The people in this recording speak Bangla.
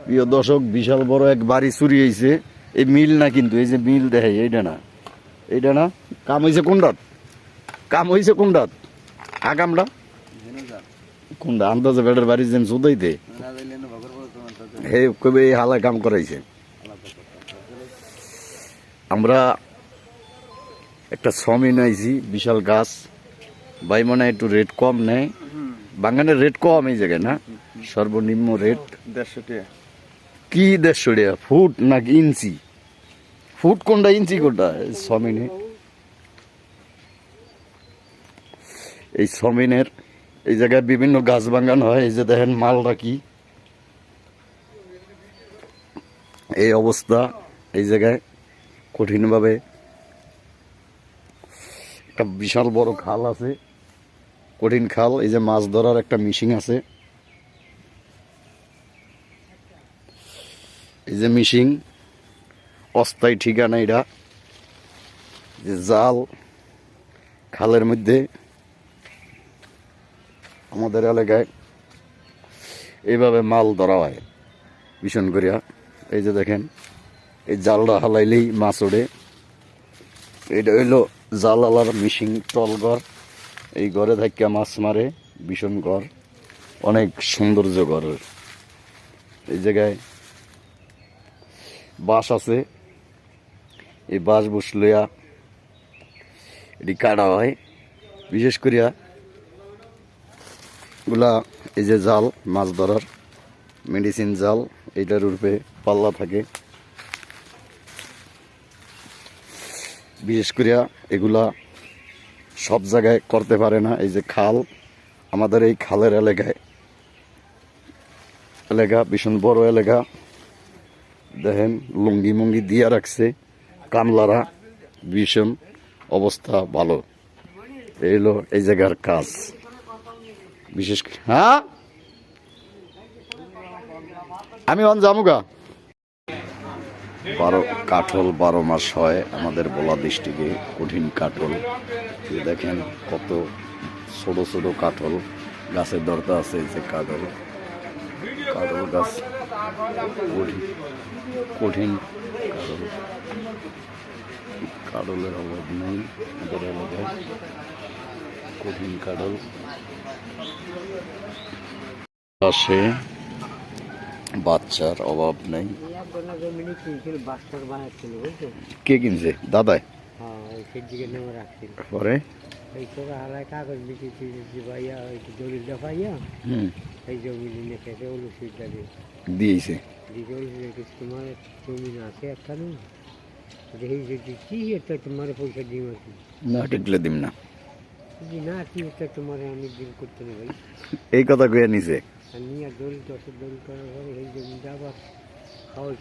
প্রিয় দর্শক, বিশাল বড় এক বাড়ি চুরি হয়েছে। এই মিল না, কিন্তু এই যে মিল দেখে এইটা না, এইটা না। কাম হয়েছে কোনটাত? কাম হয়েছে কোনটাত? আগামটা কোনটা? আন্দাজে বেড়ার বাড়ি যেন জোদাইতে হে কবে এই হালায় কাম করাইছে। আমরা একটা সমিন আইছি, বিশাল গাছ। ভাই মনে হয় একটু রেট কম নেয়, বাঙানের রেট কম এই জায়গায় না? সর্বনিম্ন রেট 150 টাকা। কি 150 টাকা ফুট নাকি ইঞ্চি? ফুট কোনটা ইঞ্চি কোনটা? সমিনে এই সমিনের এই জায়গায় বিভিন্ন গাছ বাগান হয়। এই যে দেখেন মালটা কি এই অবস্থা। এই জায়গায় কঠিনভাবে একটা বিশাল বড় খাল আছে, কঠিন খাল। এই যে মাছ ধরার একটা মেশিন আছে, এই যে মেশিন অস্থায়ী ঠিকানা। এটা যে জাল খালের মধ্যে আমাদের এলাকায় এইভাবে মাল ধরা হয় ভীষণ করিয়া। এই যে দেখেন, এই জালটা হালাইলেই মাছ ওঠে। এটা হইলো জাল আলার মেশিন টলঘর। এই ঘরে থাকিয়া মাছ মারে, ভীষণ ঘর, অনেক সৌন্দর্য ঘরের। এই জায়গায় বাঁশ আছে, এই বাঁশ বুস লইয়া এটি কাটা হয়। বিশেষ করিয়া গুলা এই যে জাল মাছ ধরার মেডিসিন জাল, এইটার উপরে পাল্লা থাকে। বিশেষ করিয়া এগুলা সব জায়গায় করতে পারে না। এই যে খাল, আমাদের এই খালের এলাকা ভীষণ বড় এলাকা। দেখেন লুঙ্গি মুঙ্গি দিয়া রাখছে কামলারা, ভীষণ অবস্থা ভালো। এই হলো এই জায়গার কাজ। বিশেষ হ্যাঁ, আমি অন জামুগা। কাঠল 12 মাস হয় আমাদের বলা ডিস্ট্রিক্টে, কঠিন কাঠল। দেখেন কত ছোট ছোট কাঠল গাছের দরতা আছে। এই যে কাঠল গাছ, কঠিন কাঠল। কাঠলের অভাব নেই আমাদের এলাকায়, কঠিন কাঠল আসে, বাচ্চার অভাব নেই। কে কিনছে? দাদাই পরে কাগজ দিয়েছে। তোমার জমিন আছে একখানে, কি একটা তোমার পয়সা দিম আর কি না টিকলে দিম না, না কি একটা তোমার আমি দিন করতে না ভাই। এই কথা কয়ে নিছে। নিয়ে দলিল দলিল করার পরে এই জমিটা আবার খাওয়া